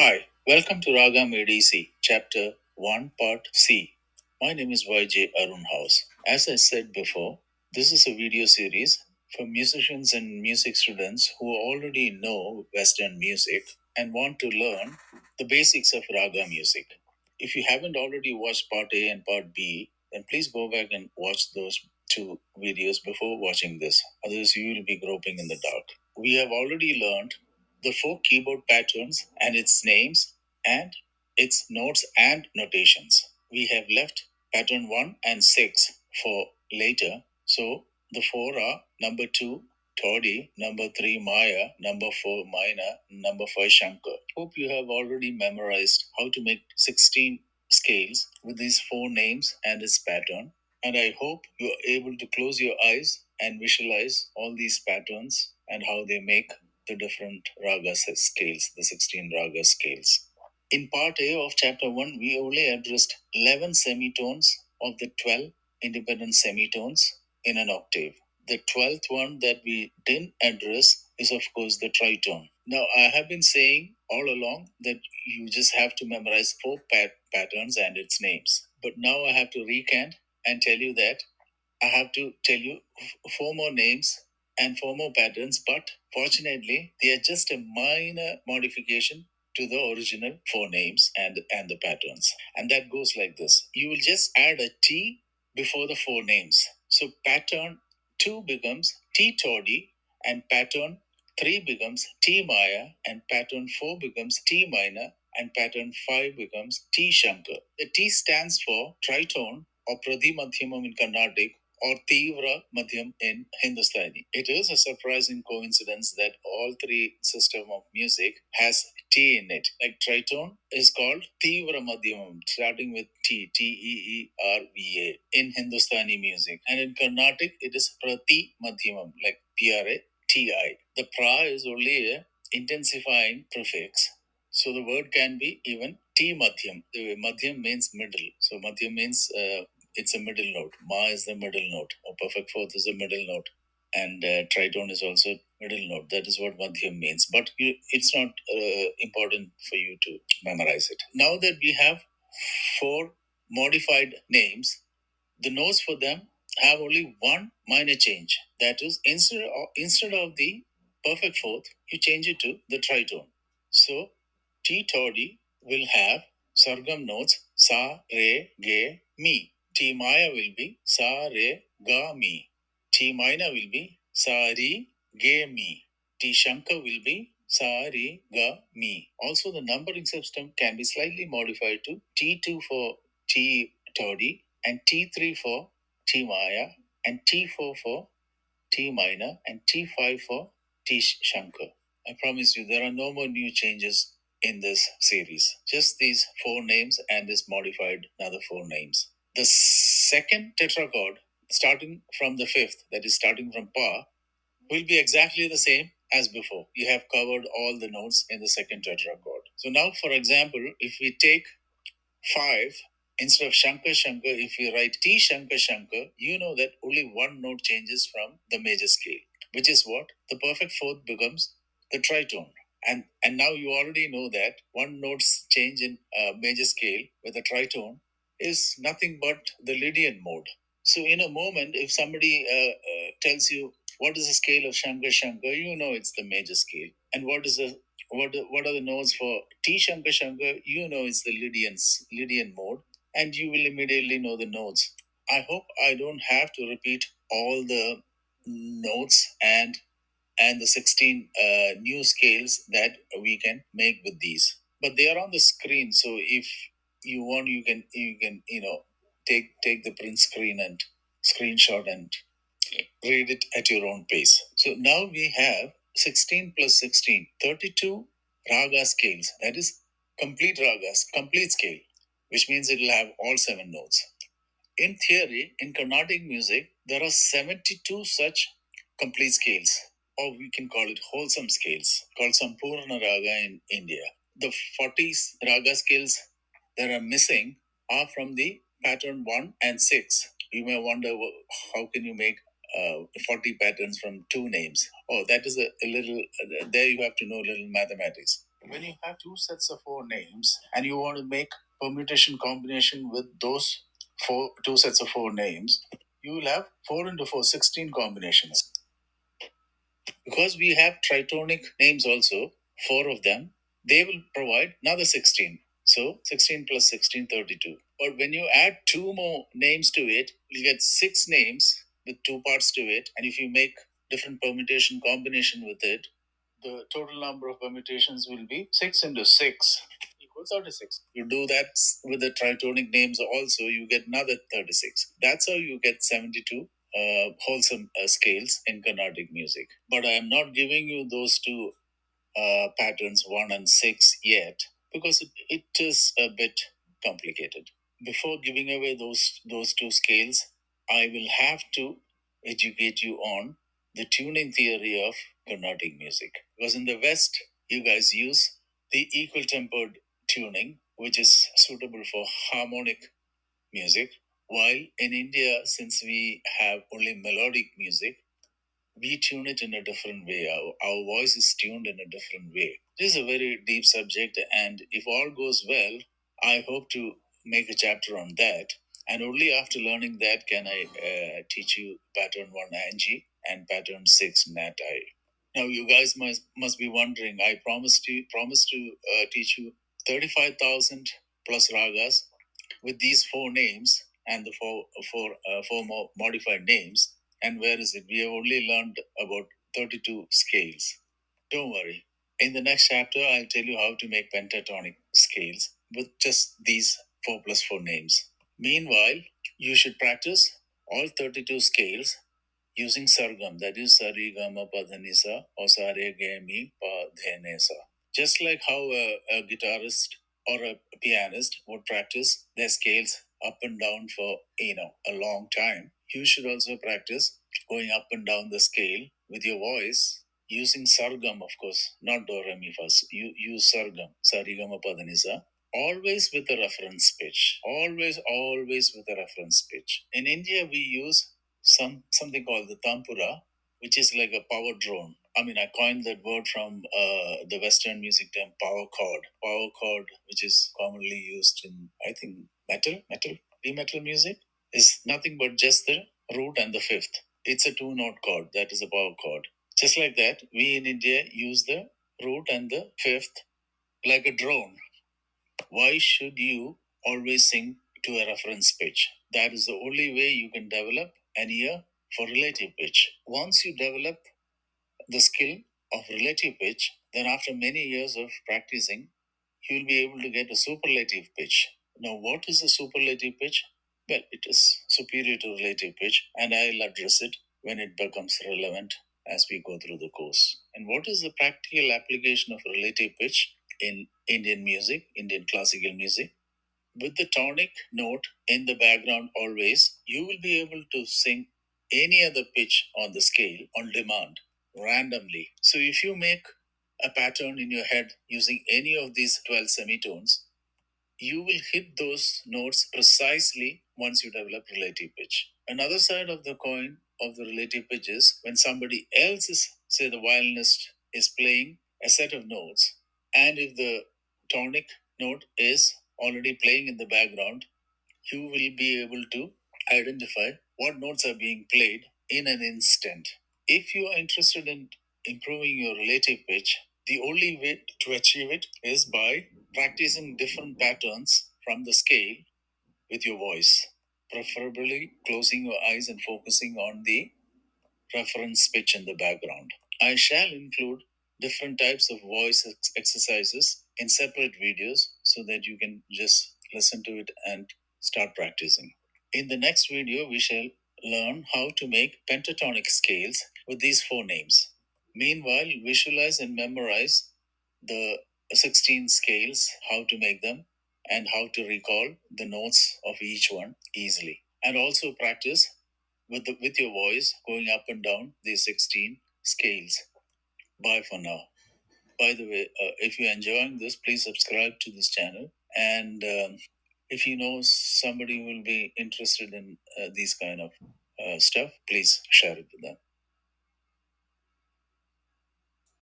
Hi, welcome to Raga Made, Chapter 1, Part C. My name is YJ Arun House. As I said before, this is a video series for musicians and music students who already know Western music and want to learn the basics of Raga music. If you haven't already watched Part A and Part B, then please go back and watch those two videos before watching this. Otherwise, you will be groping in the dark. We have already learned the four keyboard patterns and its names and its notes and notations. We have left pattern 1 and 6 for later. So the four are number 2 Todi, number 3 Maya, number 4 Minor, number 5 Shankar. Hope you have already memorized how to make 16 scales with these four names and its pattern. And I hope you are able to close your eyes and visualize all these patterns and how they make the different raga scales, the 16 raga scales. In part A of chapter 1, we only addressed 11 semitones of the 12 independent semitones in an octave. The 12th one that we didn't address is, of course, the tritone. Now, I have been saying all along that you just have to memorize four patterns and its names. But now I have to recant and tell you that I have to tell you four more names and four more patterns, but fortunately, they are just a minor modification to the original four names and the patterns. And that goes like this. You will just add a T before the four names. So pattern 2 becomes T Toddy, and pattern 3 becomes T Maya, and pattern 4 becomes T minor, and pattern 5 becomes T Shankar. The T stands for tritone or Pradhi Madhyamam in Carnatic or Tivra Madhyam in Hindustani. It is a surprising coincidence that all three system of music has T in it. Like tritone is called Tivra Madhyamam, starting with Teerva in Hindustani music. And in Carnatic, it is Prati Madhyamam, like Prati. The pra is only a intensifying prefix. So the word can be even T Madhyam. The Madhyam means middle. So Madhyam means it's a middle note. Ma is the middle note, or perfect fourth is a middle note, and tritone is also middle note. That is what madhyam means. But it's not important for you to memorize it. Now that we have four modified names, the notes for them have only one minor change. That is, instead of the perfect fourth, you change it to the tritone. So T Toddy will have sorghum notes sa, re, ge, mi. T Maya will be sa, re, ga, mi. T minor will be sa, ri, ge, mi. T Shankar will be sa, ri, ga, mi. Also, the numbering system can be slightly modified to T2 for T Toddy, and T3 for T Maya, and T4 for T minor, and T5 for T Shankar. I promise you, there are no more new changes in this series. Just these four names and this modified another four names. The second tetrachord, starting from the fifth, that is starting from Pa, will be exactly the same as before. You have covered all the notes in the second tetrachord. So now, for example, if we take 5, instead of Shankar Shankar, if we write T Shankar Shankar, you know that only one note changes from the major scale, which is what? The perfect fourth becomes the tritone. And now you already know that one note's change in major scale with a tritone is nothing but the Lydian mode. So in a moment, if somebody tells you what is the scale of Shankar Shankar, you know it's the major scale. And what are the notes for T Shankar Shankar? You know it's the Lydian mode, and you will immediately know the notes. I hope I don't have to repeat all the notes and the 16 new scales that we can make with these. But they are on the screen, so if you want, you can take the print screen and screenshot and read it at your own pace. So now we have 16 plus 16, 32 raga scales. That is complete ragas, complete scale, which means it will have all seven notes. In theory, in Carnatic music, there are 72 such complete scales, or we can call it wholesome scales, called Sampurna Raga in India. The 40 raga scales that are missing are from the pattern 1 and 6. You may wonder, how can you make 40 patterns from two names? Oh, that is a little, there you have to know a little mathematics. When you have two sets of four names and you want to make permutation combination with those two sets of four names, you will have 4 into 4, 16 combinations. Because we have tritonic names also, four of them, they will provide another 16. So 16 plus 16, 32. But when you add two more names to it, you get six names with two parts to it. And if you make different permutation combination with it, the total number of permutations will be 6 into 6 equals 36. You do that with the tritonic names also, you get another 36. That's how you get 72 wholesome scales in Carnatic music. But I am not giving you those two patterns 1 and 6 yet because it is a bit complicated. Before giving away those two scales, I will have to educate you on the tuning theory of Carnatic music. Because in the West, you guys use the equal tempered tuning, which is suitable for harmonic music, while in India, since we have only melodic music, we tune it in a different way. Our voice is tuned in a different way. This is a very deep subject, and if all goes well, I hope to make a chapter on that. And only after learning that can I teach you pattern 1 Angie and pattern 6 Nat I. Now, you guys must be wondering, I promised to teach you 35,000 plus ragas with these four names and the four more modified names. And where is it? We have only learned about 32 scales. Don't worry. In the next chapter, I'll tell you how to make pentatonic scales with just these 4 plus 4 names. Meanwhile, you should practice all 32 scales using sargam, that is sarigama padhanisa or saregami padhanesa. Just like how a guitarist or a pianist would practice their scales up and down for a long time, you should also practice going up and down the scale with your voice using sargam, of course, not do re mi fa. You use sargam, sarigama padhanisa, always with a reference pitch. Always with a reference pitch. In India, we use something called the tampura, which is like a power drone. I mean, I coined that word from the Western music term power chord. Power chord, which is commonly used in, I think, metal music, is nothing but just the root and the fifth. It's a two-note chord. That is a power chord. Just like that, we in India use the root and the fifth like a drone. Why should you always sing to a reference pitch? That is the only way you can develop an ear for relative pitch. Once you develop the skill of relative pitch, then after many years of practicing, you will be able to get a superlative pitch. Now, what is a superlative pitch? Well, it is superior to relative pitch, and I'll address it when it becomes relevant as we go through the course. And what is the practical application of relative pitch in Indian music, Indian classical music? With the tonic note in the background always, you will be able to sing any other pitch on the scale on demand, randomly. So if you make a pattern in your head using any of these 12 semitones, you will hit those notes precisely once you develop relative pitch. Another side of the coin of the relative pitch is when somebody else is, say, the violinist is playing a set of notes, and if the tonic note is already playing in the background, you will be able to identify what notes are being played in an instant. If you are interested in improving your relative pitch, the only way to achieve it is by practicing different patterns from the scale with your voice, preferably closing your eyes and focusing on the reference pitch in the background. I shall include different types of voice exercises in separate videos so that you can just listen to it and start practicing. In the next video, we shall learn how to make pentatonic scales with these four names. Meanwhile, visualize and memorize the 16 scales, how to make them, and how to recall the notes of each one easily. And also practice with your voice going up and down these 16 scales. Bye for now. By the way, if you're enjoying this, please subscribe to this channel. And if you know somebody who will be interested in these kind of stuff, please share it with them.